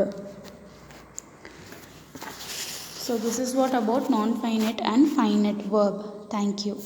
So this is what about non-finite and finite verb. Thank you.